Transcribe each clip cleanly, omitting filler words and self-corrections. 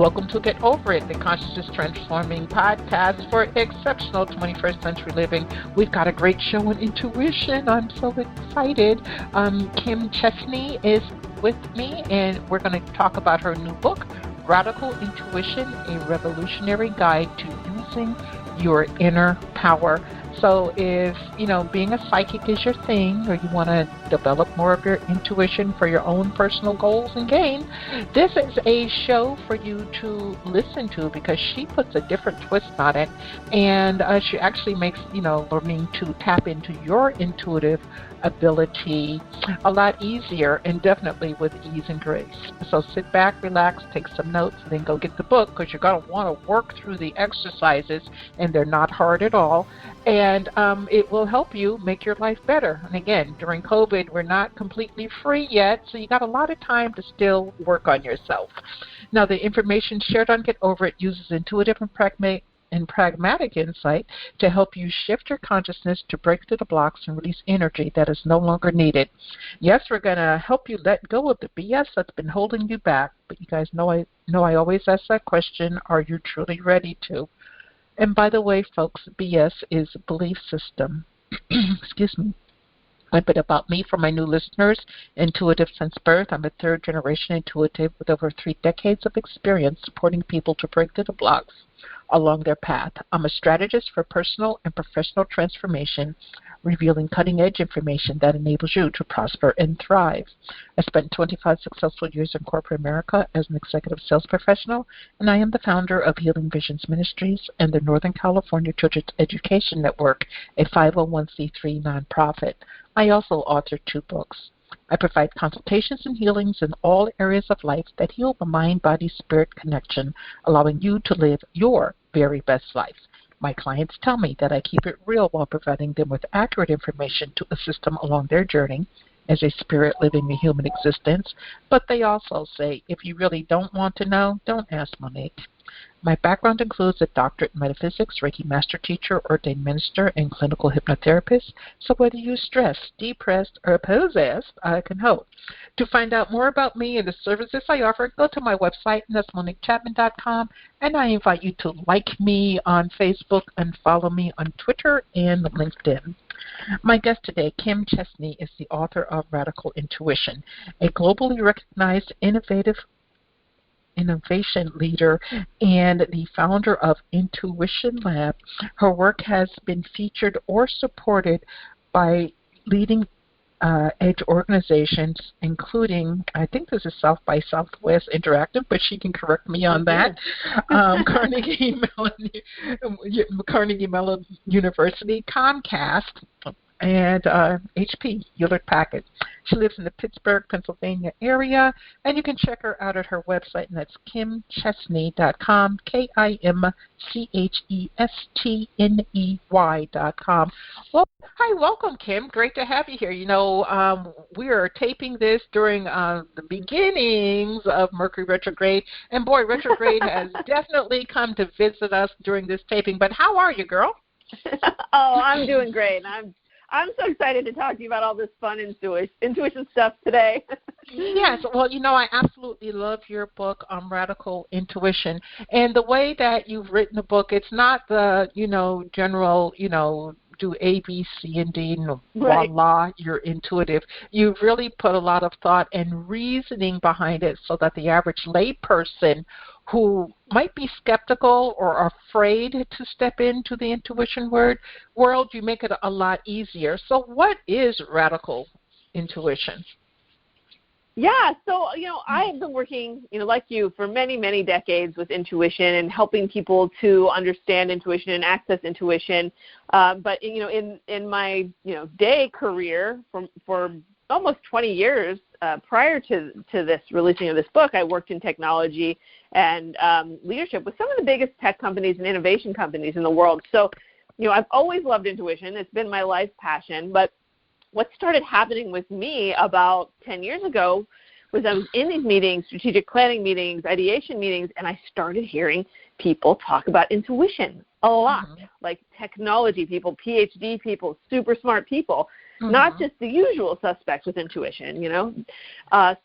Welcome to Get Over It, the consciousness transforming podcast for exceptional 21st century living. We've got a great show on intuition. I'm so excited. Kim Chestney is with me, and we're going to talk about her new book, Radical Intuition, a Revolutionary Guide to Using Your Inner Power. So if, being a psychic is your thing, or you want to develop more of your intuition for your own personal goals and gain, this is a show for you to listen to, because she puts a different twist on it, and she actually makes, learning to tap into your intuitive ability a lot easier, and definitely with ease and grace. So sit back, relax, take some notes, and then go get the book, because you're going to want to work through the exercises, and they're not hard at all, and it will help you make your life better. And again, during COVID, we're not completely free yet, so you got a lot of time to still work on yourself. Now, the information shared on Get Over It uses intuitive and pragmatic insight to help you shift your consciousness to break through the blocks and release energy that is no longer needed. Yes, we're going to help you let go of the BS that's been holding you back, but you guys know I always ask that question, are you truly ready to? And by the way, folks, BS is a belief system. Excuse me. A bit about me for my new listeners. Intuitive since birth. I'm a third-generation intuitive with over 3 decades of experience supporting people to break through the blocks along their path. I'm a strategist for personal and professional transformation, revealing cutting-edge information that enables you to prosper and thrive. I spent 25 successful years in corporate America as an executive sales professional, and I am the founder of Healing Visions Ministries and the Northern California Children's Education Network, a 501c3 nonprofit. I also authored 2 books. I provide consultations and healings in all areas of life that heal the mind-body-spirit connection, allowing you to live your very best life. My clients tell me that I keep it real while providing them with accurate information to assist them along their journey as a spirit living a human existence. But they also say, if you really don't want to know, don't ask Monique. My background includes a doctorate in metaphysics, Reiki master teacher, ordained minister, and clinical hypnotherapist. So whether you're stressed, depressed, or possessed, I can help. To find out more about me and the services I offer, go to my website, and that's MoniqueChapman.com, and I invite you to like me on Facebook and follow me on Twitter and LinkedIn. My guest today, Kim Chestney, is the author of Radical Intuition, a globally recognized innovation leader and the founder of Intuition Lab. Her work has been featured or supported by leading edge organizations, including, I think this is South by Southwest Interactive, but she can correct me on that, Carnegie Mellon University, Comcast, and HP, Hewlett-Packard. She lives in the Pittsburgh, Pennsylvania area, and you can check her out at her website, and that's KimChestney.com, KimChestney.com. Well, hi, welcome, Kim. Great to have you here. We are taping this during the beginnings of Mercury retrograde, and boy, retrograde has definitely come to visit us during this taping. But how are you, girl? Oh, I'm doing great. I'm so excited to talk to you about all this fun intuition stuff today. Yes, well, I absolutely love your book, Radical Intuition. And the way that you've written the book, it's not the, general, do A, B, C, and D, and voila, you're intuitive. You've really put a lot of thought and reasoning behind it so that the average layperson who might be skeptical or afraid to step into the intuition world, you make it a lot easier. So what is radical intuition? Yeah, so, I've been working, like you, for many, many decades with intuition and helping people to understand intuition and access intuition. But, in my, day career for almost 20 years prior to this releasing of this book, I worked in technology and leadership with some of the biggest tech companies and innovation companies in the world. So, I've always loved intuition. It's been my life passion. But what started happening with me about 10 years ago was I was in these meetings, strategic planning meetings, ideation meetings, and I started hearing people talk about intuition a lot, like technology people, PhD people, super smart people. not just the usual suspects with intuition,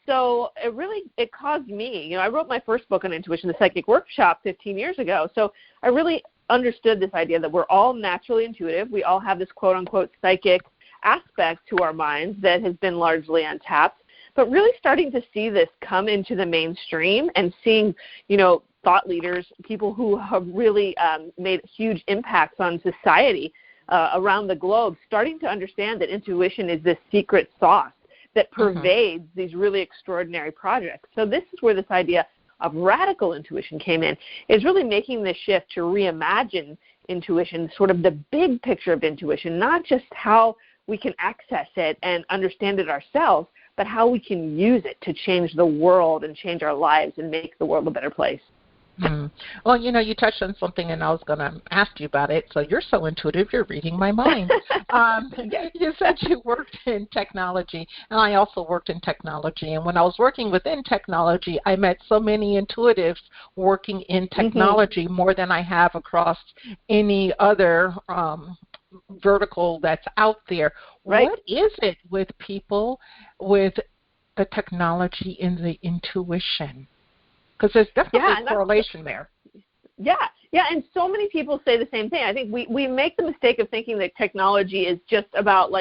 So it caused me, I wrote my first book on intuition, The Psychic Workshop, 15 years ago. So I really understood this idea that we're all naturally intuitive. We all have this quote-unquote psychic aspect to our minds that has been largely untapped. But really starting to see this come into the mainstream and seeing, thought leaders, people who have really made huge impacts on society around the globe, starting to understand that intuition is this secret sauce that pervades these really extraordinary projects. So this is where this idea of radical intuition came in, is really making this shift to reimagine intuition, sort of the big picture of intuition, not just how we can access it and understand it ourselves, but how we can use it to change the world and change our lives and make the world a better place. Well, you touched on something, and I was going to ask you about it. So you're so intuitive, you're reading my mind. You said you worked in technology, and I also worked in technology. And when I was working within technology, I met so many intuitives working in technology, more than I have across any other vertical that's out there. Right. What is it with people with the technology and the intuition? Because there's definitely a correlation there. Yeah, and so many people say the same thing. I think we make the mistake of thinking that technology is just about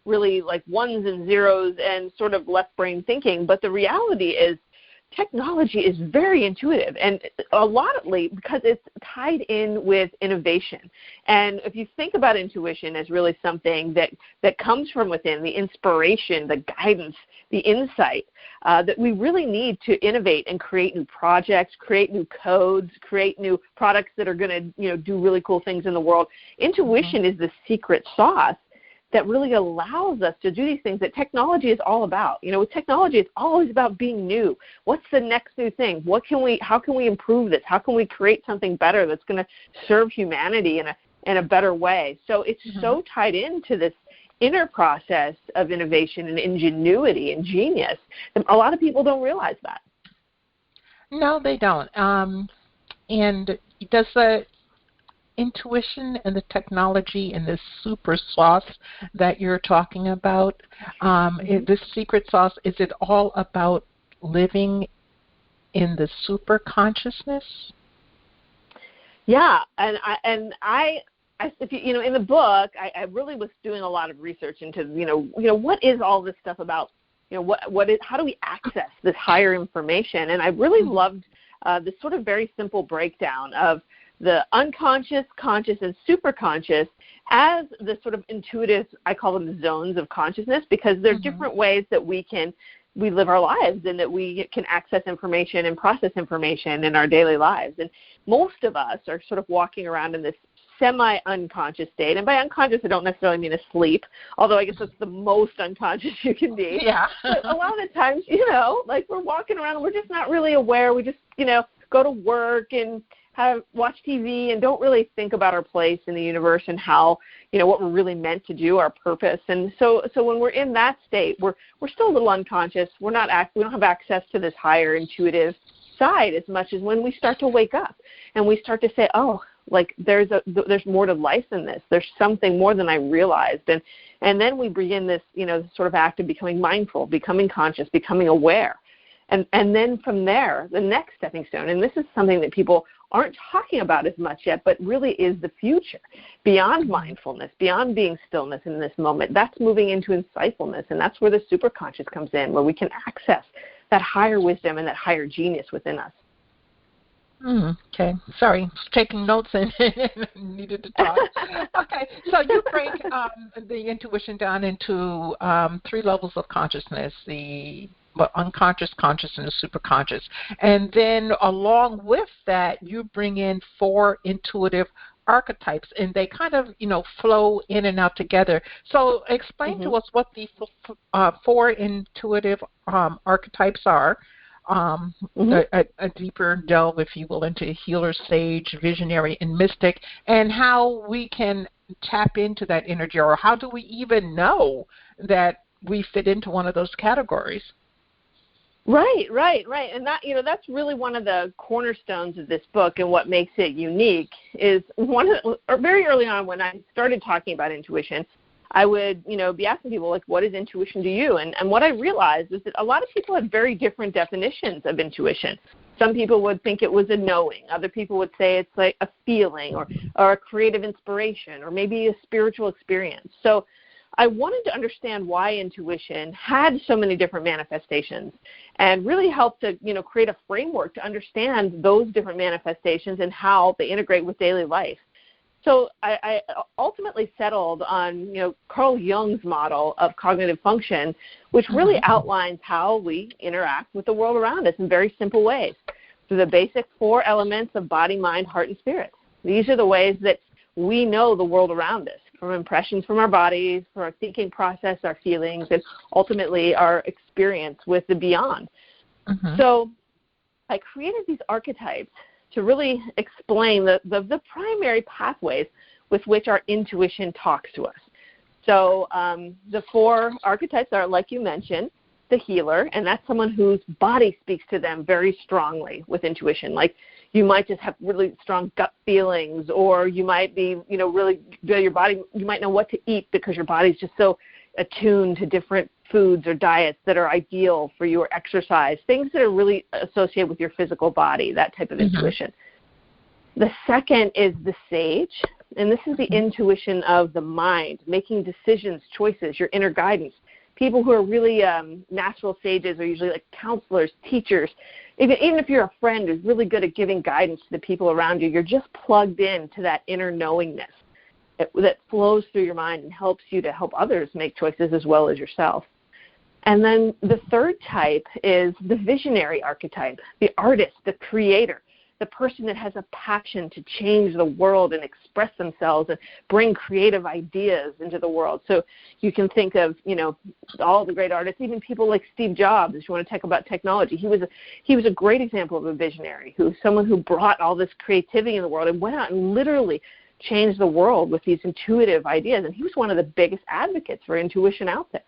really ones and zeros and sort of left brain thinking, but the reality is technology is very intuitive, and a lot of it because it's tied in with innovation. And if you think about intuition as really something that comes from within, the inspiration, the guidance, the insight, that we really need to innovate and create new projects, create new codes, create new products that are going to do really cool things in the world. Intuition is the secret sauce that really allows us to do these things that technology is all about. With technology, it's always about being new. What's the next new thing? How can we improve this? How can we create something better that's going to serve humanity in a better way? So it's so tied into this inner process of innovation and ingenuity and genius. And a lot of people don't realize that. No, they don't. And does the intuition and the technology and this super sauce that you're talking about, this secret sauce, is it all about living in the super consciousness? Yeah, and I if in the book, I really was doing a lot of research into what is all this stuff about, how do we access this higher information? And I really loved this sort of very simple breakdown of the unconscious, conscious, and superconscious as the sort of intuitive, I call them zones of consciousness, because there are different ways that we live our lives and that we can access information and process information in our daily lives. And most of us are sort of walking around in this semi-unconscious state. And by unconscious, I don't necessarily mean asleep, although I guess that's the most unconscious you can be. Yeah. But a lot of the times, we're walking around and we're just not really aware. We just, go to work and watch TV and don't really think about our place in the universe and how, what we're really meant to do, our purpose. And so when we're in that state, we're still a little unconscious. We don't have access to this higher intuitive side as much as when we start to wake up and we start to say, oh, there's more to life than this. There's something more than I realized. And then we begin this, sort of act of becoming mindful, becoming conscious, becoming aware. And then from there, the next stepping stone, and this is something that people aren't talking about as much yet, but really is the future, beyond mindfulness, beyond being stillness in this moment. That's moving into insightfulness, and that's where the superconscious comes in, where we can access that higher wisdom and that higher genius within us. Okay. Sorry, taking notes and needed to talk. Okay, so you break the intuition down into 3 levels of consciousness, the unconscious, conscious, and the superconscious. And then along with that, you bring in 4 intuitive archetypes, and they kind of, flow in and out together. So explain to us what the 4 intuitive archetypes are. A deeper delve, if you will, into healer, sage, visionary, and mystic, and how we can tap into that energy, or how do we even know that we fit into one of those categories? Right. And that, that's really one of the cornerstones of this book, and what makes it unique is very early on when I started talking about intuition, I would, be asking people, like, what is intuition to you? And what I realized is that a lot of people had very different definitions of intuition. Some people would think it was a knowing. Other people would say it's like a feeling or a creative inspiration or maybe a spiritual experience. So I wanted to understand why intuition had so many different manifestations and really help to, create a framework to understand those different manifestations and how they integrate with daily life. So I ultimately settled on, Carl Jung's model of cognitive function, which really outlines how we interact with the world around us in very simple ways through the basic 4 elements of body, mind, heart, and spirit. These are the ways that we know the world around us, from impressions from our bodies, from our thinking process, our feelings, and ultimately our experience with the beyond. So I created these archetypes to really explain the primary pathways with which our intuition talks to us. So the 4 archetypes are, like you mentioned, the healer, and that's someone whose body speaks to them very strongly with intuition. Like, you might just have really strong gut feelings, or you might be, really good. Your body, you might know what to eat because your body's just so attuned to different foods or diets that are ideal for you, or exercise, things that are really associated with your physical body, that type of intuition. The second is the sage, and this is the intuition of the mind, making decisions, choices, your inner guidance. People who are really natural sages are usually like counselors, teachers. Even if you're a friend who's really good at giving guidance to the people around you, you're just plugged into that inner knowingness that flows through your mind and helps you to help others make choices as well as yourself. And then the third type is the visionary archetype, the artist, the creator, the person that has a passion to change the world and express themselves and bring creative ideas into the world. So you can think of, all the great artists, even people like Steve Jobs, if you want to talk about technology. He was a great example of a visionary, someone who brought all this creativity in the world and went out and literally changed the world with these intuitive ideas. And he was one of the biggest advocates for intuition out there.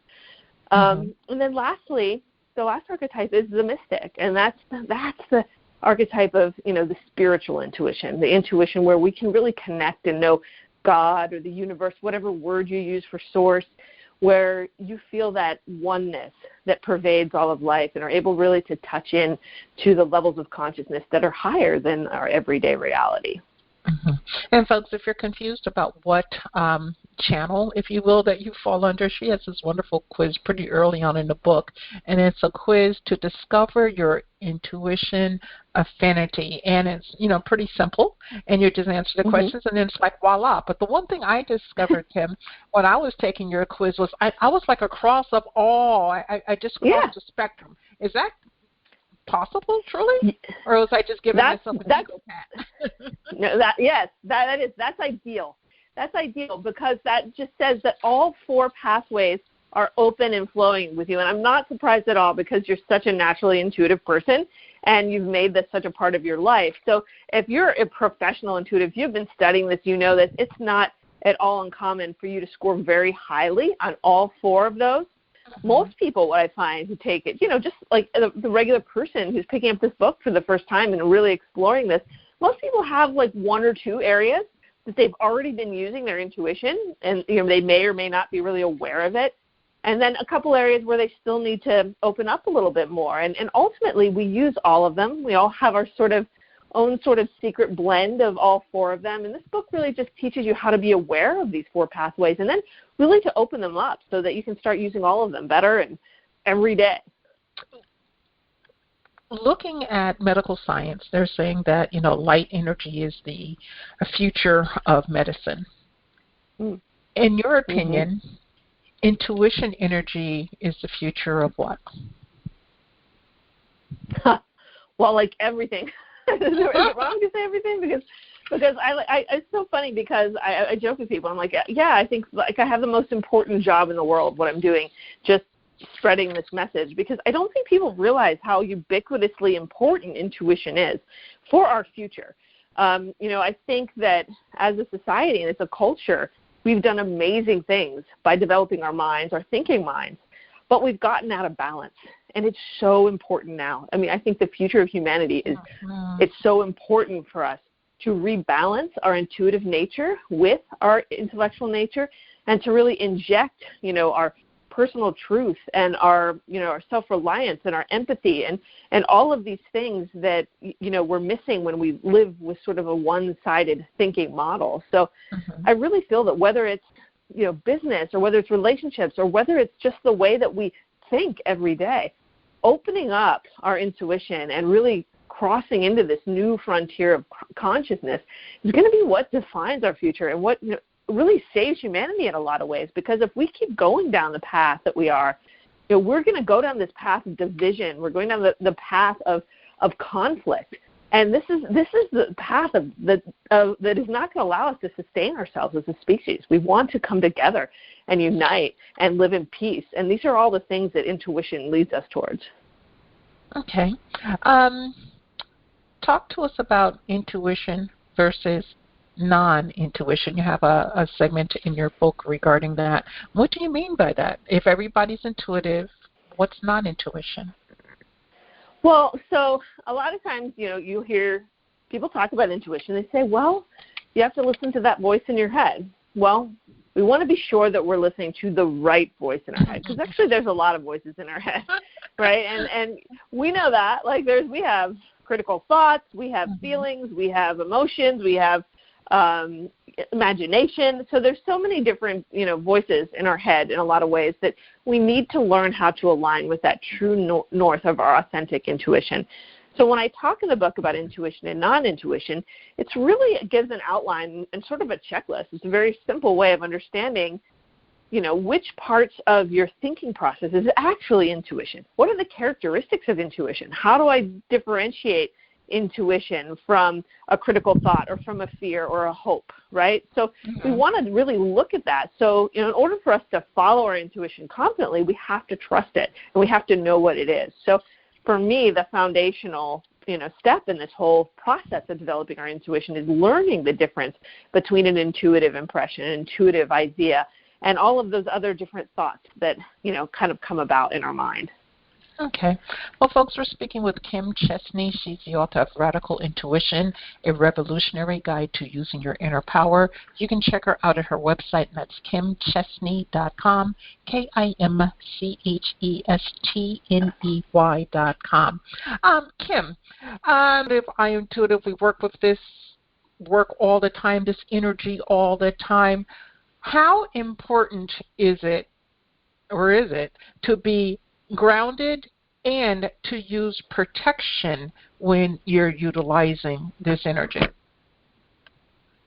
And then lastly, the last archetype is the mystic, and that's the archetype of, the spiritual intuition, the intuition where we can really connect and know God or the universe, whatever word you use for source, where you feel that oneness that pervades all of life and are able really to touch in to the levels of consciousness that are higher than our everyday reality. And folks, if you're confused about what channel, if you will, that you fall under, she has this wonderful quiz pretty early on in the book, and it's a quiz to discover your intuition affinity, and it's pretty simple, and you just answer the questions, and then it's like voila. But the one thing I discovered, Kim, when I was taking your quiz was I was like a cross of all. I just crossed the spectrum. Is that possible, truly, or was I just giving myself an ego pat? No, that's ideal. That's ideal because that just says that all 4 pathways are open and flowing with you. And I'm not surprised at all because you're such a naturally intuitive person and you've made this such a part of your life. So if you're a professional intuitive, you've been studying this, you know that it's not at all uncommon for you to score very highly on all 4 of those. Most people, what I find, who take it, just like the regular person who's picking up this book for the first time and really exploring this, most people have like 1 or 2 areas that they've already been using their intuition, and they may or may not be really aware of it. And then a couple areas where they still need to open up a little bit more. And ultimately, we use all of them. We all have our own secret blend of all 4 of them. And this book really just teaches you how to be aware of these 4 pathways and then really to open them up so that you can start using all of them better and every day. Looking at medical science, they're saying that, light energy is the future of medicine. In your opinion, intuition energy is the future of what? Well, like everything. Is it wrong to say everything? Because it's so funny because I joke with people. I'm like, yeah, I think like I have the most important job in the world, what I'm doing, just spreading this message, because I don't think people realize how ubiquitously important intuition is for our future. I think that as a society and as a culture, we've done amazing things by developing our minds, our thinking minds, but we've gotten out of balance. And it's so important now. I mean, I think the future of humanity it's so important for us to rebalance our intuitive nature with our intellectual nature and to really inject, our personal truth and our self-reliance and our empathy and all of these things that, we're missing when we live with sort of a one-sided thinking model. So I really feel that whether it's, business or whether it's relationships or whether it's just the way that we think every day, opening up our intuition and really crossing into this new frontier of consciousness is going to be what defines our future and what really saves humanity in a lot of ways. Because if we keep going down the path that we are, we're going to go down this path of division. We're going down the path of conflict. And this is the path that is not going to allow us to sustain ourselves as a species. We want to come together and unite and live in peace. And these are all the things that intuition leads us towards. Okay. Talk to us about intuition versus non-intuition. You have a segment in your book regarding that. What do you mean by that? If everybody's intuitive, what's non-intuition? Well, so a lot of times, you hear people talk about intuition. They say, well, you have to listen to that voice in your head. Well, we want to be sure that we're listening to the right voice in our head, because actually there's a lot of voices in our head, right? And we know that. Like we have critical thoughts, we have feelings, we have emotions, we have imagination. So there's so many different, voices in our head in a lot of ways that we need to learn how to align with that true north of our authentic intuition. So when I talk in the book about intuition and non-intuition, it gives an outline and sort of a checklist. It's a very simple way of understanding, which parts of your thinking process is actually intuition. What are the characteristics of intuition? How do I differentiate intuition from a critical thought or from a fear or a hope, right? So we want to really look at that. So in order for us to follow our intuition confidently, we have to trust it and we have to know what it is. So for me, the foundational step in this whole process of developing our intuition is learning the difference between an intuitive impression, an intuitive idea, and all of those other different thoughts that kind of come about in our mind. Okay. Well, folks, we're speaking with Kim Chestney. She's the author of Radical Intuition, A Revolutionary Guide to Using Your Inner Power. You can check her out at her website, and that's kimchestney.com, KimChestney.com. Kim, I intuitively work with this work all the time, this energy all the time. How important is it to be grounded and to use protection when you're utilizing this energy?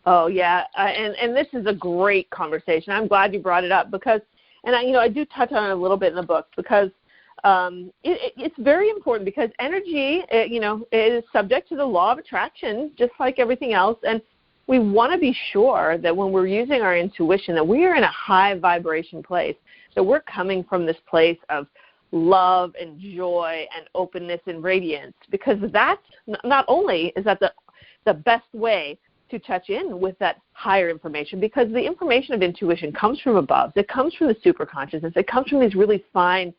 Oh, yeah. And this is a great conversation. I'm glad you brought it up because, and I do touch on it a little bit in the book because it's very important because energy, is subject to the law of attraction, just like everything else. And we want to be sure that when we're using our intuition that we are in a high vibration place, that we're coming from this place of love and joy and openness and radiance, because that's not only is that the best way to touch in with that higher information, because the information of intuition comes from above. It comes from the superconsciousness. It comes from these really fine,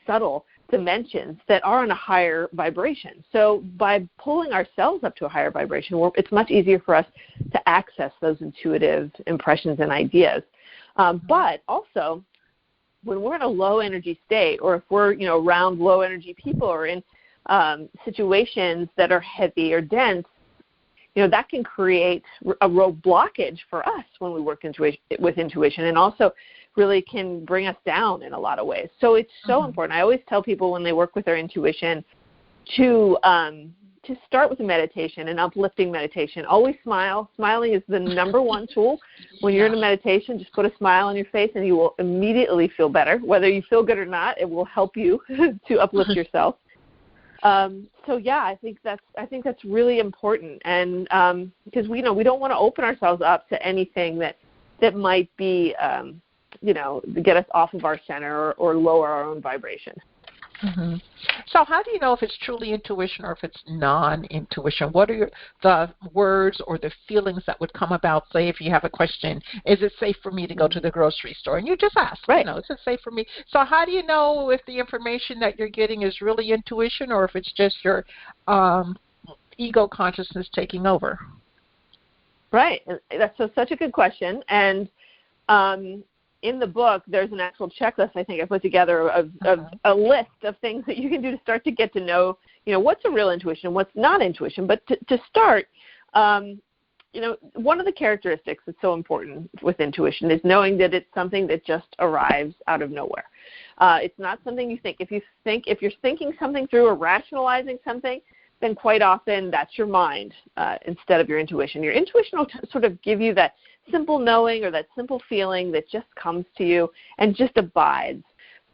subtle dimensions that are on a higher vibration. So by pulling ourselves up to a higher vibration, it's much easier for us to access those intuitive impressions and ideas. But also, when we're in a low energy state, or if we're around low energy people or in situations that are heavy or dense, that can create a road blockage for us when we work with intuition, and also really can bring us down in a lot of ways. So it's so important. I always tell people when they work with their intuition to start with a meditation, an uplifting meditation. Always smile. Smiling is the number one tool. When you're in a meditation, just put a smile on your face and you will immediately feel better. Whether you feel good or not, it will help you to uplift yourself. So yeah, I think that's really important, and because we don't want to open ourselves up to anything that might be get us off of our center or lower our own vibration. So how do you know if it's truly intuition or if it's non-intuition? What are the words or the feelings that would come about? Say if you have a question, is it safe for me to go to the grocery store? And you just ask, right. Is it safe for me? So how do you know if the information that you're getting is really intuition or if it's just your ego consciousness taking over? Right. That's such a good question. And in the book, there's an actual checklist I think I put together of a list of things that you can do to start to get to know, what's a real intuition, what's not intuition. But to start, one of the characteristics that's so important with intuition is knowing that it's something that just arrives out of nowhere. It's not something you think. If you're thinking something through or rationalizing something, then quite often that's your mind instead of your intuition. Your intuition will sort of give you that simple knowing or that simple feeling that just comes to you and just abides.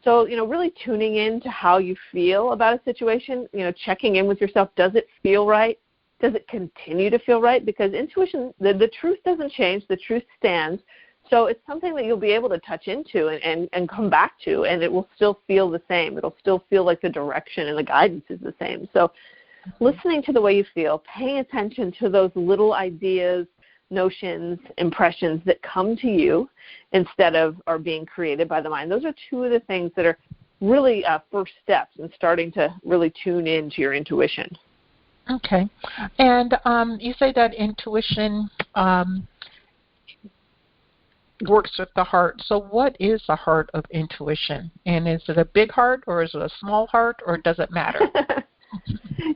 So, really tuning in to how you feel about a situation, checking in with yourself. Does it feel right? Does it continue to feel right? Because intuition, the truth doesn't change. The truth stands. So it's something that you'll be able to touch into and come back to, and it will still feel the same. It'll still feel like the direction and the guidance is the same. So listening to the way you feel, paying attention to those little ideas, notions, impressions that come to you instead of are being created by the mind. Those are two of the things that are really first steps in starting to really tune into your intuition. Okay. And you say that intuition works with the heart. So what is the heart of intuition? And is it a big heart or is it a small heart or does it matter?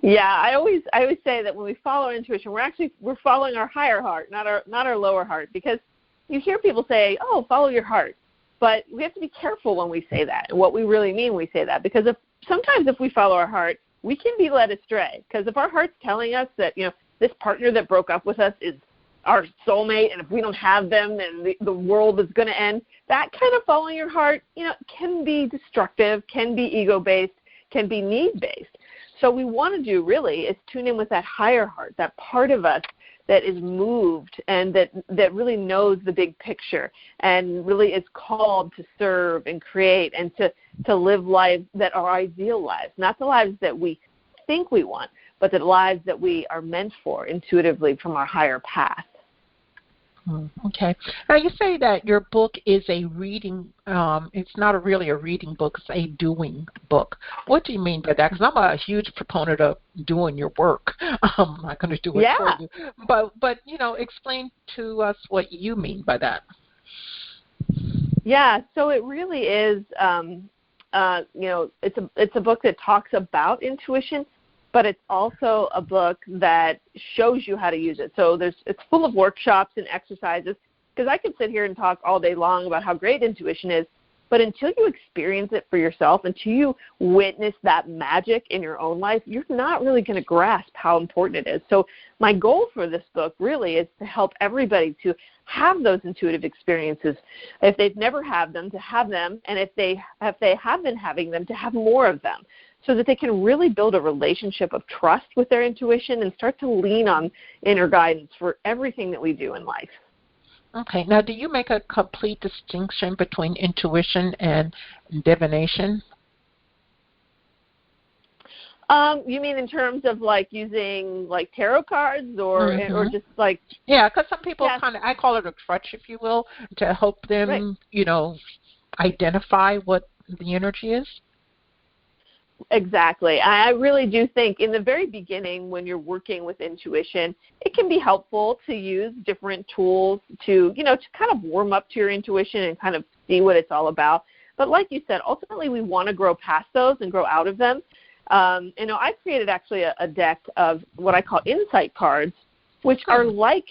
Yeah, I always say that when we follow our intuition, we're following our higher heart, not our lower heart, because you hear people say, "Oh, follow your heart," but we have to be careful when we say that and what we really mean when we say that, because sometimes if we follow our heart, we can be led astray. Because if our heart's telling us that this partner that broke up with us is our soulmate, and if we don't have them, then the world is going to end, that kind of following your heart, can be destructive, can be ego-based, can be need-based. So we want to do really is tune in with that higher heart, that part of us that is moved and that really knows the big picture and really is called to serve and create and to live lives that are ideal lives, not the lives that we think we want, but the lives that we are meant for intuitively from our higher path. Okay. Now you say that your book is a reading, it's not really a reading book, it's a doing book. What do you mean by that? Because I'm a huge proponent of doing your work. I'm not going to do it for you. But explain to us what you mean by that. Yeah, so it really is, it's a book that talks about intuition, but it's also a book that shows you how to use it. So it's full of workshops and exercises, because I could sit here and talk all day long about how great intuition is, but until you experience it for yourself, until you witness that magic in your own life, you're not really going to grasp how important it is. So my goal for this book really is to help everybody to have those intuitive experiences. If they've never had them, to have them, and if they have been having them, to have more of them, so that they can really build a relationship of trust with their intuition and start to lean on inner guidance for everything that we do in life. Okay. Now, do you make a complete distinction between intuition and divination? You mean in terms of using tarot cards or just Yeah, because some people I call it a crutch, if you will, to help them, identify what the energy is. Exactly. I really do think in the very beginning when you're working with intuition, it can be helpful to use different tools to kind of warm up to your intuition and kind of see what it's all about. But like you said, ultimately we want to grow past those and grow out of them. I created actually a deck of what I call insight cards, which are like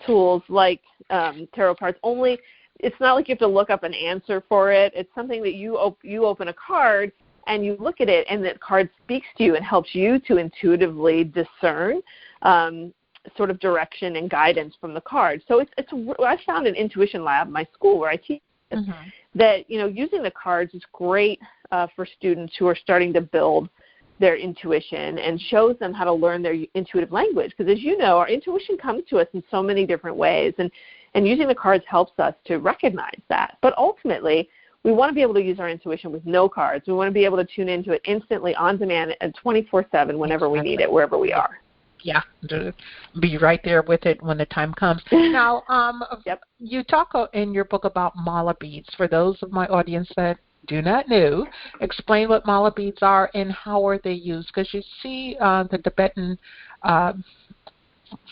tools like tarot cards, only it's not like you have to look up an answer for it. It's something that you open a card and you look at it, and that card speaks to you and helps you to intuitively discern sort of direction and guidance from the card. So I found an intuition lab in my school where I teach that using the cards is great for students who are starting to build their intuition and shows them how to learn their intuitive language. Because as you know, our intuition comes to us in so many different ways, and using the cards helps us to recognize that. But ultimately, we want to be able to use our intuition with no cards. We want to be able to tune into it instantly, on demand, and 24/7 whenever we need it, wherever we are. Yeah, be right there with it when the time comes. Now, you talk in your book about mala beads. For those of my audience that do not know, explain what mala beads are and how are they used, because you see the Tibetan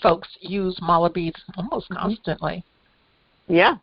folks use mala beads almost constantly. Yeah.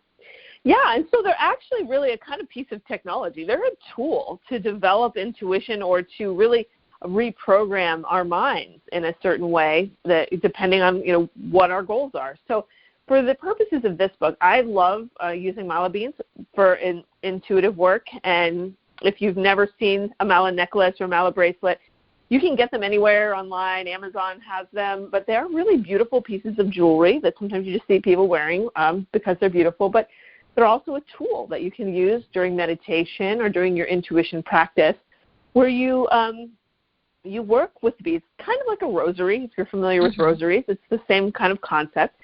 Yeah, and so they're actually really a kind of piece of technology. They're a tool to develop intuition or to really reprogram our minds in a certain way that depending on, what our goals are. So for the purposes of this book, I love using mala beans for intuitive work. And if you've never seen a mala necklace or mala bracelet, you can get them anywhere online. Amazon has them, but they're really beautiful pieces of jewelry that sometimes you just see people wearing because they're beautiful. But they're also a tool that you can use during meditation or during your intuition practice, where you work with beads, kind of like a rosary. If you're familiar with rosaries, it's the same kind of concept.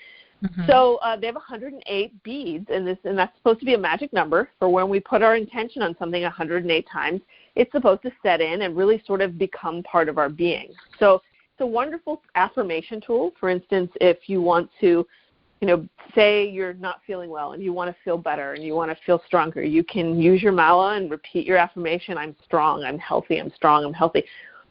So they have 108 beads, and that's supposed to be a magic number for when we put our intention on something 108 times. It's supposed to set in and really sort of become part of our being. So it's a wonderful affirmation tool. For instance, if you want to, say you're not feeling well and you want to feel better and you want to feel stronger, you can use your mala and repeat your affirmation, I'm strong, I'm healthy, I'm strong, I'm healthy,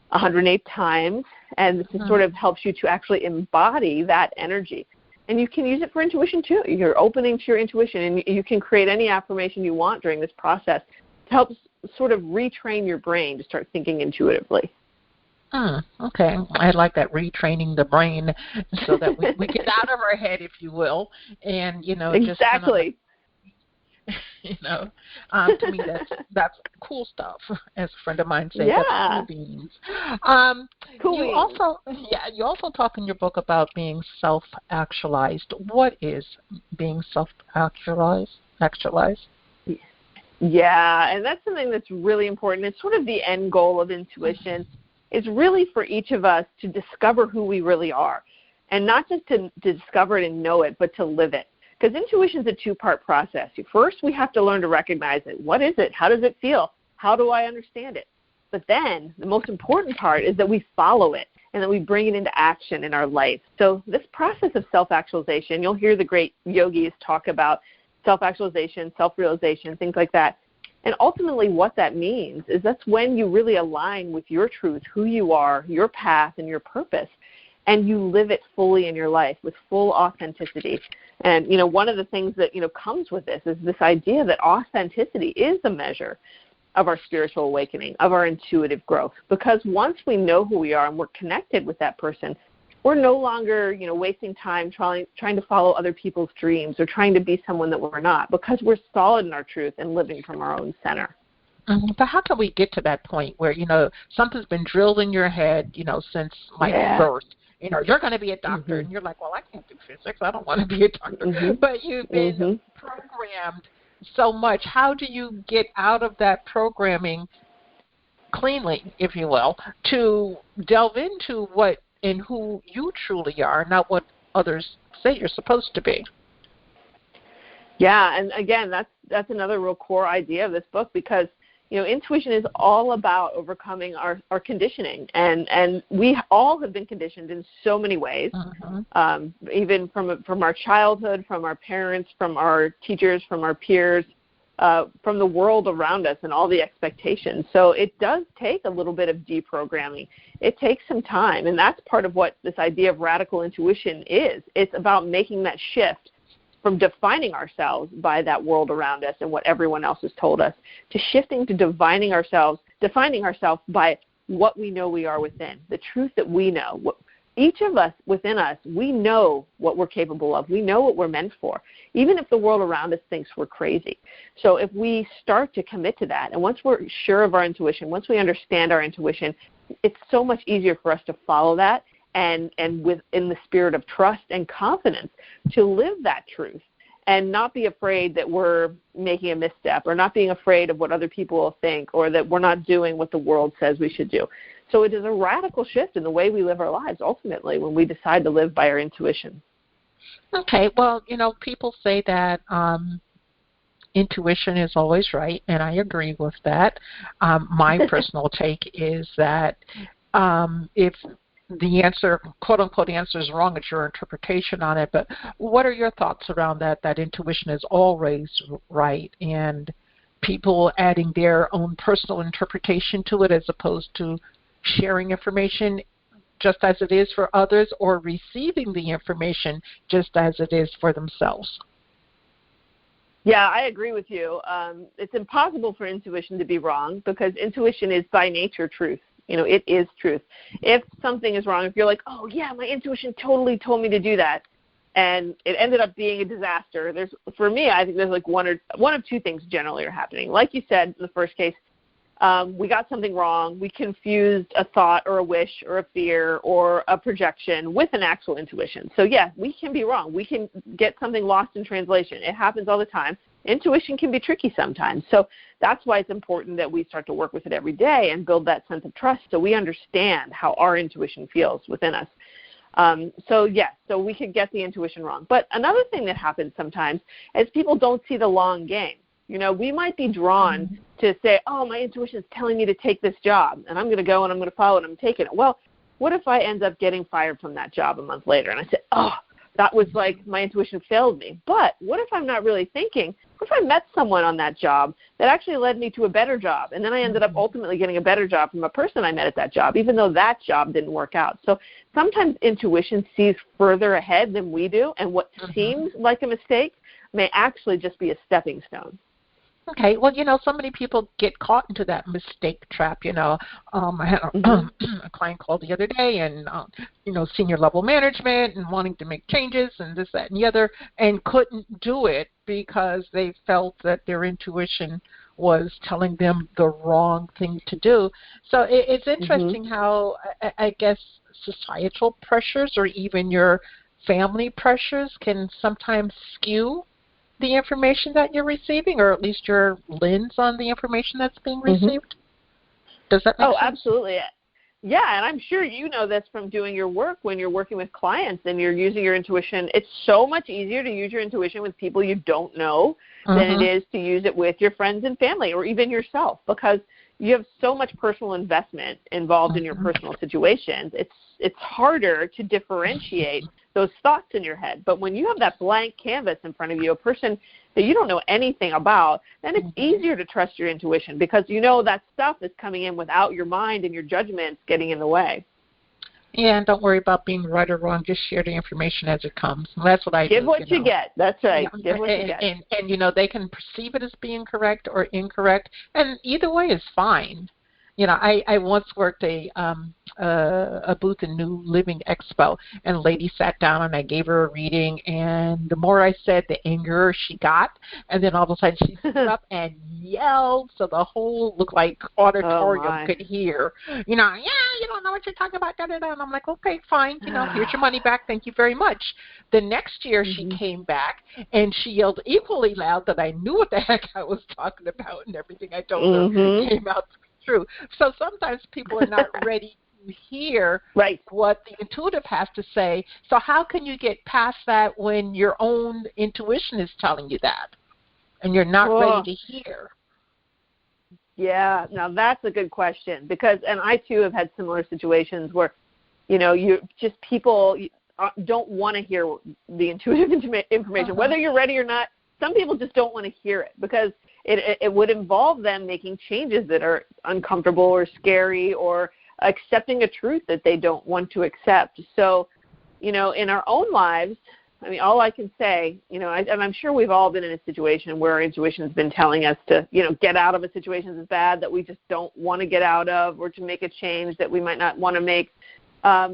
108 times. And this sort of helps you to actually embody that energy. And you can use it for intuition, too. You're opening to your intuition, and you can create any affirmation you want during this process to help sort of retrain your brain to start thinking intuitively. Okay. I like that, retraining the brain so that we get out of our head, if you will. And, Exactly. just to me, that's cool stuff, as a friend of mine said. Yeah. That's cool beans. Cool You also talk in your book about being self-actualized. What is being self-actualized? Yeah, and that's something that's really important. It's sort of the end goal of intuition. It's really for each of us to discover who we really are, and not just to discover it and know it, but to live it. Because intuition is a two-part process. First, we have to learn to recognize it. What is it? How does it feel? How do I understand it? But then the most important part is that we follow it and that we bring it into action in our life. So this process of self-actualization, you'll hear the great yogis talk about self-actualization, self-realization, things like that. And ultimately what that means is that's when you really align with your truth, who you are, your path, and your purpose, and you live it fully in your life with full authenticity. And, one of the things that, comes with this is this idea that authenticity is a measure of our spiritual awakening, of our intuitive growth. Because once we know who we are and we're connected with that person, we're no longer, wasting time trying to follow other people's dreams or trying to be someone that we're not, because we're solid in our truth and living from our own center. But how can we get to that point where, something's been drilled in your head, since birth? You're going to be a doctor, and you're like, well, I can't do physics. I don't want to be a doctor. But you've been programmed so much. How do you get out of that programming cleanly, if you will, to delve into what and who you truly are, not what others say you're supposed to be? Yeah, and again, that's another real core idea of this book, because intuition is all about overcoming our conditioning, and we all have been conditioned in so many ways, even from our childhood, from our parents, from our teachers, from our peers, from the world around us and all the expectations. So it does take a little bit of deprogramming. It takes some time, and that's part of what this idea of radical intuition is. It's about making that shift from defining ourselves by that world around us and what everyone else has told us, to shifting to defining ourselves by what we know we are within, the truth that we know. Each of us within us, we know what we're capable of. We know what we're meant for, even if the world around us thinks we're crazy. So if we start to commit to that, and once we're sure of our intuition, once we understand our intuition, it's so much easier for us to follow that and within the spirit of trust and confidence to live that truth and not be afraid that we're making a misstep, or not being afraid of what other people will think, or that we're not doing what the world says we should do. So it is a radical shift in the way we live our lives, ultimately, when we decide to live by our intuition. Okay, well, people say that intuition is always right, and I agree with that. My personal take is that if the answer, quote-unquote, answer is wrong, it's your interpretation on it. But what are your thoughts around that intuition is always right, and people adding their own personal interpretation to it as opposed to sharing information just as it is for others, or receiving the information just as it is for themselves? Yeah, I agree with you. It's impossible for intuition to be wrong because intuition is by nature truth. It is truth. If something is wrong, if you're like, oh, yeah, my intuition totally told me to do that, and it ended up being a disaster, for me, I think there's like one of two things generally are happening. Like you said in the first case, we got something wrong. We confused a thought or a wish or a fear or a projection with an actual intuition. So, yeah, we can be wrong. We can get something lost in translation. It happens all the time. Intuition can be tricky sometimes. So that's why it's important that we start to work with it every day and build that sense of trust so we understand how our intuition feels within us. So we could get the intuition wrong. But another thing that happens sometimes is people don't see the long game. We might be drawn to say, oh, my intuition is telling me to take this job, and I'm going to go and I'm going to follow it and I'm taking it. Well, what if I end up getting fired from that job a month later? And I say, oh, that was like my intuition failed me. But what if I'm not really thinking? What if I met someone on that job that actually led me to a better job, and then I ended up ultimately getting a better job from a person I met at that job, even though that job didn't work out? So sometimes intuition sees further ahead than we do, and what seems like a mistake may actually just be a stepping stone. Okay, well, so many people get caught into that mistake trap. I had a client call the other day and, senior level management and wanting to make changes and this, that, and the other, and couldn't do it because they felt that their intuition was telling them the wrong thing to do. So it's interesting how, I guess, societal pressures or even your family pressures can sometimes skew the information that you're receiving, or at least your lens on the information that's being received? Does that make sense? Oh, absolutely. Yeah, and I'm sure you know this from doing your work when you're working with clients and you're using your intuition. It's so much easier to use your intuition with people you don't know than it is to use it with your friends and family or even yourself, because you have so much personal investment involved in your personal situations. It's harder to differentiate those thoughts in your head. But when you have that blank canvas in front of you, a person that you don't know anything about, then it's easier to trust your intuition because you know that stuff is coming in without your mind and your judgments getting in the way. Yeah, and don't worry about being right or wrong. Just share the information as it comes. And that's what I do. Give what you get. That's right. Give what you get. And they can perceive it as being correct or incorrect, and either way is fine. I once worked a booth in New Living Expo, and a lady sat down and I gave her a reading, and the more I said, the angrier she got, and then all of a sudden she stood up and yelled so the whole looked like auditorium could hear. You don't know what you're talking about, da da da. And I'm like, okay, fine, here's your money back, thank you very much. The next year she came back and she yelled equally loud that I knew what the heck I was talking about, and everything I told her came out to be true. So sometimes people are not ready to hear what the intuitive has to say. So how can you get past that when your own intuition is telling you that and you're not ready to hear? Yeah, now that's a good question because, and I too have had similar situations where, people don't want to hear the intuitive information, whether you're ready or not. Some people just don't want to hear it because it would involve them making changes that are uncomfortable or scary or accepting a truth that they don't want to accept. So, in our own lives, I mean, all I can say, and I'm sure we've all been in a situation where our intuition has been telling us to, get out of a situation that's bad that we just don't want to get out of, or to make a change that we might not want to make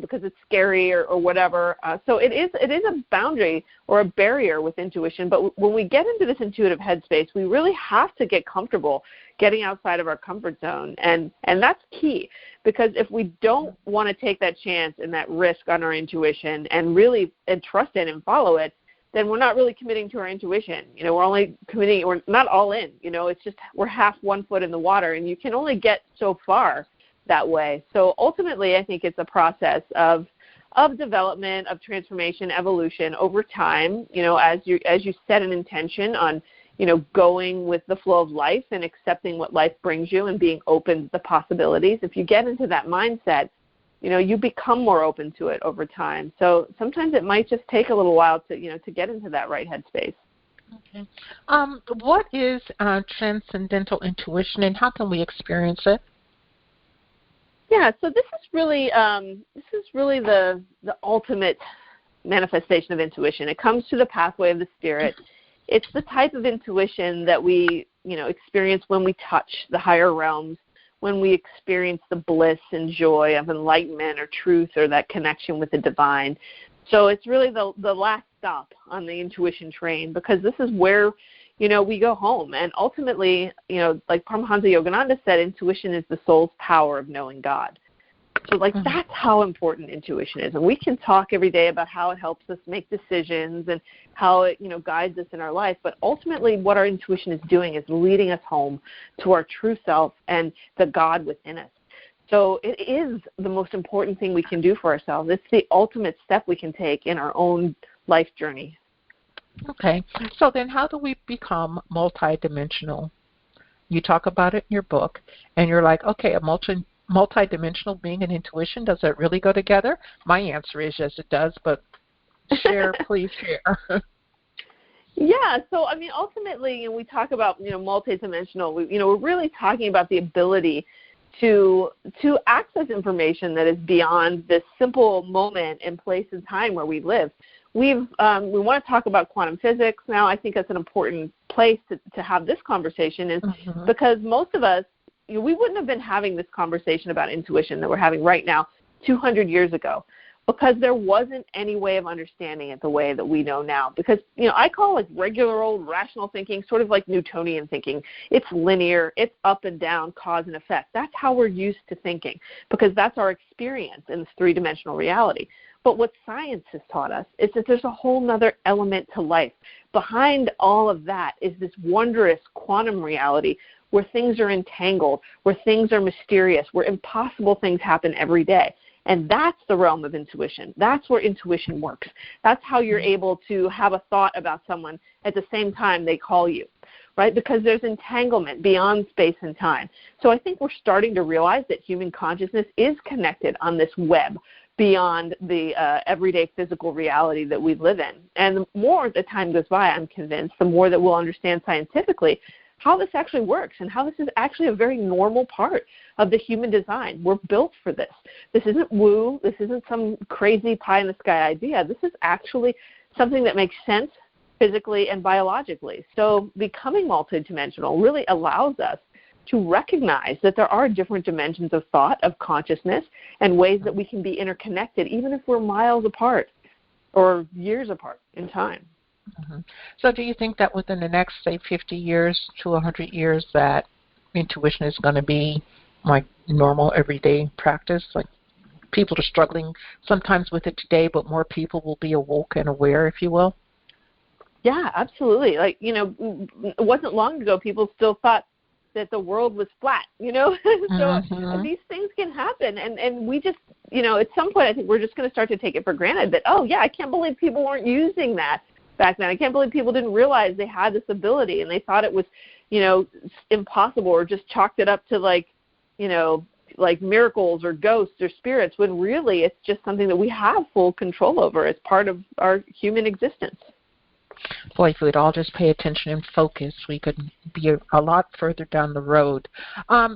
because it's scary or whatever. So it is a boundary or a barrier with intuition. But when we get into this intuitive headspace, we really have to get comfortable getting outside of our comfort zone. And that's key, because if we don't want to take that chance and that risk on our intuition and really trust it and follow it, then we're not really committing to our intuition. We're only committing, we're not all in. It's just we're half one foot in the water, and you can only get so far that way. So ultimately, I think it's a process of development, of transformation, evolution over time, as you set an intention on, going with the flow of life and accepting what life brings you and being open to the possibilities. If you get into that mindset, you become more open to it over time. So sometimes it might just take a little while to get into that right headspace. Okay. What is transcendental intuition, and how can we experience it? Yeah, so this is really the ultimate manifestation of intuition. It comes through the pathway of the spirit. It's the type of intuition that we, experience when we touch the higher realms, when we experience the bliss and joy of enlightenment or truth or that connection with the divine. So it's really the last stop on the intuition train, because this is where, we go home. And ultimately, like Paramahansa Yogananda said, intuition is the soul's power of knowing God. So, that's how important intuition is. And we can talk every day about how it helps us make decisions and how it, guides us in our life. But ultimately, what our intuition is doing is leading us home to our true self and the God within us. So it is the most important thing we can do for ourselves. It's the ultimate step we can take in our own life journey. Okay. So then how do we become multidimensional? You talk about it in your book, and you're like, okay, a multidimensional being and intuition, does that really go together? My answer is yes, it does, but please share. Yeah, so ultimately, we talk about multidimensional. We're really talking about the ability to access information that is beyond this simple moment and place and time where we live. We want to talk about quantum physics now. I think that's an important place to have this conversation, is because most of us, we wouldn't have been having this conversation about intuition that we're having right now 200 years ago, because there wasn't any way of understanding it the way that we know now. Because, I call it regular old rational thinking, sort of like Newtonian thinking. It's linear, it's up and down, cause and effect. That's how we're used to thinking, because that's our experience in this three-dimensional reality. But what science has taught us is that there's a whole nother element to life. Behind all of that is this wondrous quantum reality where things are entangled, where things are mysterious, where impossible things happen every day. And that's the realm of intuition. That's where intuition works. That's how you're able to have a thought about someone at the same time they call you, right? Because there's entanglement beyond space and time. So I think we're starting to realize that human consciousness is connected on this web beyond the everyday physical reality that we live in. And the more the time goes by, I'm convinced, the more that we'll understand scientifically how this actually works and how this is actually a very normal part of the human design. We're built for this. This isn't woo. This isn't some crazy pie-in-the-sky idea. This is actually something that makes sense physically and biologically. So becoming multidimensional really allows us to recognize that there are different dimensions of thought, of consciousness, and ways that we can be interconnected, even if we're miles apart or years apart in time. So do you think that within the next, say, 50 years to 100 years, that intuition is going to be like normal everyday practice? Like, people are struggling sometimes with it today, but more people will be awoke and aware, if you will? Yeah, absolutely. Like, it wasn't long ago people still thought that the world was flat, So these things can happen. And we just, at some point I think we're just going to start to take it for granted that, oh, yeah, I can't believe people weren't using that back then. I can't believe people didn't realize they had this ability and they thought it was, impossible, or just chalked it up to like miracles or ghosts or spirits, when really it's just something that we have full control over as part of our human existence. Boy, if we'd all just pay attention and focus, we could be a lot further down the road.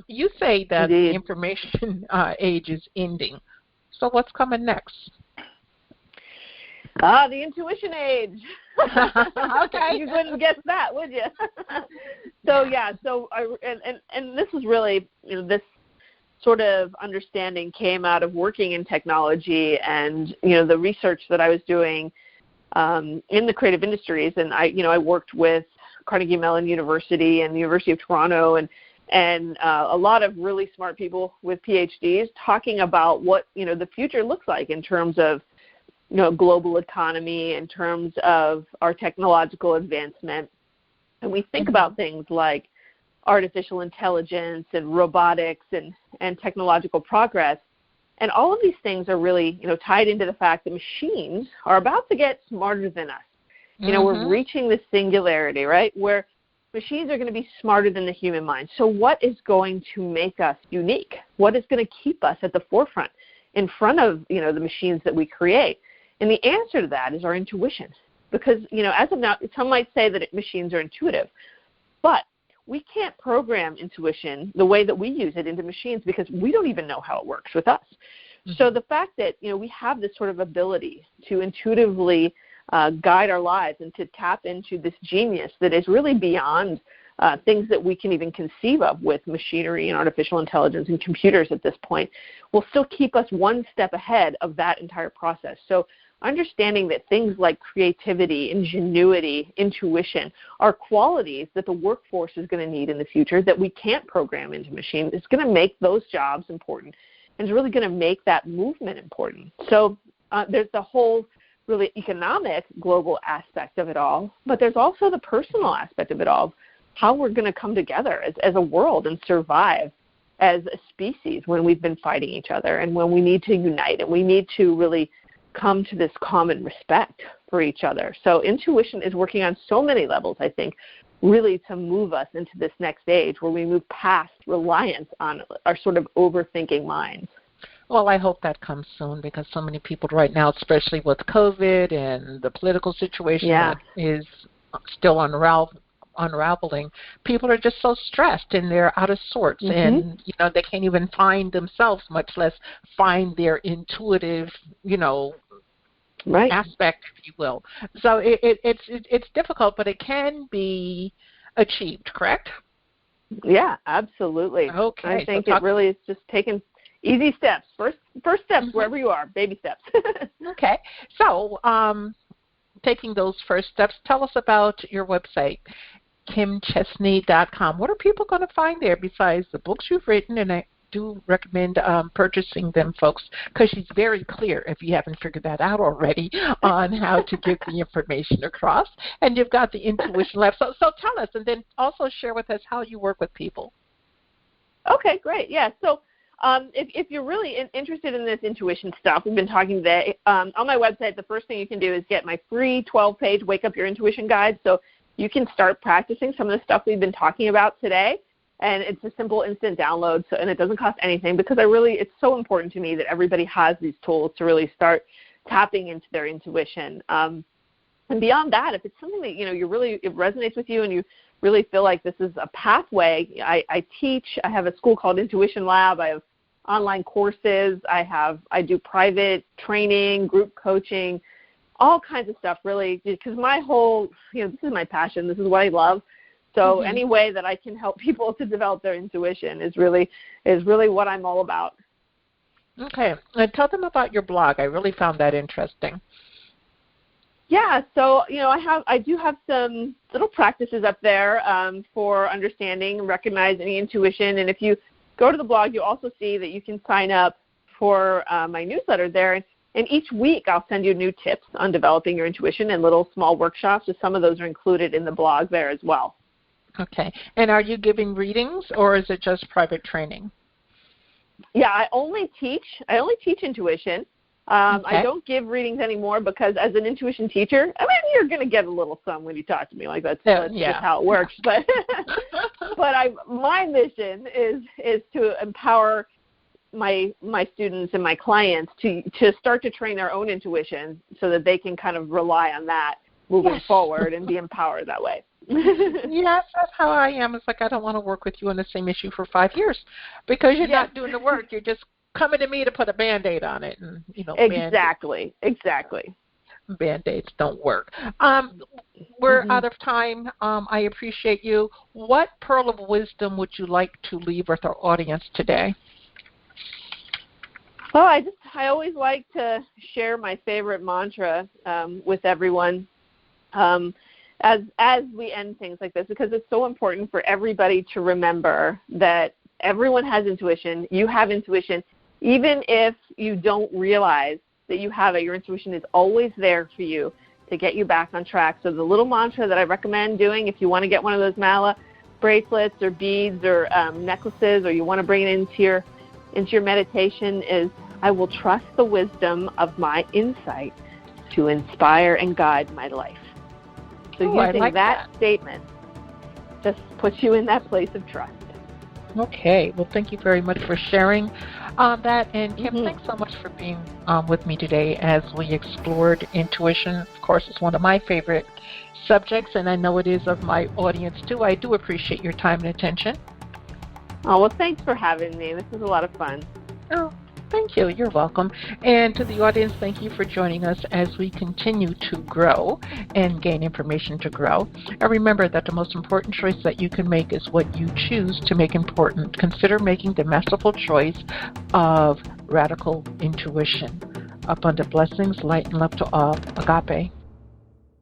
You say that Indeed. The information age is ending. So what's coming next? The intuition age. Okay. You wouldn't guess that, would you? So this is really, this sort of understanding came out of working in technology and, the research that I was doing in the creative industries. And I worked with Carnegie Mellon University and the University of Toronto and a lot of really smart people with PhDs talking about what, the future looks like in terms of, global economy, in terms of our technological advancement. And we think about things like artificial intelligence and robotics and technological progress. And all of these things are really, tied into the fact that machines are about to get smarter than us. We're reaching this singularity, right, where machines are going to be smarter than the human mind. So what is going to make us unique? What is going to keep us at the forefront in front of, the machines that we create? And the answer to that is our intuition. Because, as of now, some might say that machines are intuitive. But we can't program intuition the way that we use it into machines, because we don't even know how it works with us. So the fact that, we have this sort of ability to intuitively guide our lives and to tap into this genius that is really beyond things that we can even conceive of with machinery and artificial intelligence and computers at this point, will still keep us one step ahead of that entire process. So understanding that things like creativity, ingenuity, intuition are qualities that the workforce is going to need in the future that we can't program into machines. It's going to make those jobs important, and it's really going to make that movement important. So there's the whole really economic global aspect of it all, but there's also the personal aspect of it all, how we're going to come together as a world and survive as a species when we've been fighting each other and when we need to unite and we need to really come to this common respect for each other. So intuition is working on so many levels, I think, really to move us into this next stage where we move past reliance on our sort of overthinking minds. Well, I hope that comes soon, because so many people right now, especially with COVID and the political situation that is still unraveling, people are just so stressed and they're out of sorts, and they can't even find themselves, much less find their intuitive, aspect, if you will. So it's difficult, but it can be achieved, correct? Yeah, absolutely. Okay. I think it really is just taking easy steps. First steps, wherever you are, baby steps. Okay. So taking those first steps, tell us about your website, KimChestney.com. What are people going to find there besides the books you've written? And I do recommend purchasing them, folks, because she's very clear, if you haven't figured that out already, on how to get the information across. And you've got the Intuition Lab. So tell us, and then also share with us how you work with people. Okay, great. Yeah. So if you're really interested in this intuition stuff we've been talking today, on my website, the first thing you can do is get my free 12-page Wake Up Your Intuition guide. So you can start practicing some of the stuff we've been talking about today. And it's a simple instant download, and it doesn't cost anything, because it's so important to me that everybody has these tools to really start tapping into their intuition. And beyond that, if it's something that it resonates with you and you really feel like this is a pathway, I teach. I have a school called Intuition Lab. I have online courses. I do private training, group coaching, all kinds of stuff, really, because my whole, this is my passion. This is what I love. So any way that I can help people to develop their intuition is really what I'm all about. Okay. And tell them about your blog. I really found that interesting. Yeah. So, I do have some little practices up there for understanding and recognizing intuition. And if you go to the blog, you also see that you can sign up for my newsletter there. And each week I'll send you new tips on developing your intuition and little small workshops. So some of those are included in the blog there as well. Okay. And are you giving readings, or is it just private training? Yeah, I only teach intuition. I don't give readings anymore, because as an intuition teacher, you're going to get a little some when you talk to me. Like that's just how it works. But my mission is to empower my students and my clients to start to train their own intuition, so that they can kind of rely on that moving forward and be empowered that way. Yes, that's how I am. It's like, I don't want to work with you on the same issue for 5 years, because you're not doing the work. You're just coming to me to put a Band-Aid on it. And Exactly. Band-Aids don't work. We're out of time. I appreciate you. What pearl of wisdom would you like to leave with our audience today? Well, I always like to share my favorite mantra with everyone as we end things like this, because it's so important for everybody to remember that everyone has intuition. You have intuition. Even if you don't realize that you have it, your intuition is always there for you to get you back on track. So the little mantra that I recommend doing, if you want to get one of those mala bracelets or beads or necklaces, or you want to bring it into your meditation, is, I will trust the wisdom of my insight to inspire and guide my life. So using that statement just puts you in that place of trust. Okay. Well, thank you very much for sharing that. And Kim, thanks so much for being with me today as we explored intuition. Of course, it's one of my favorite subjects, and I know it is of my audience too. I do appreciate your time and attention. Oh, well, thanks for having me. This was a lot of fun. Oh, Thank you. You're welcome. And to the audience, thank you for joining us as we continue to grow and gain information to grow. And remember that the most important choice that you can make is what you choose to make important. Consider making the masterful choice of radical intuition. Abundant blessings, light, and love to all. Agape.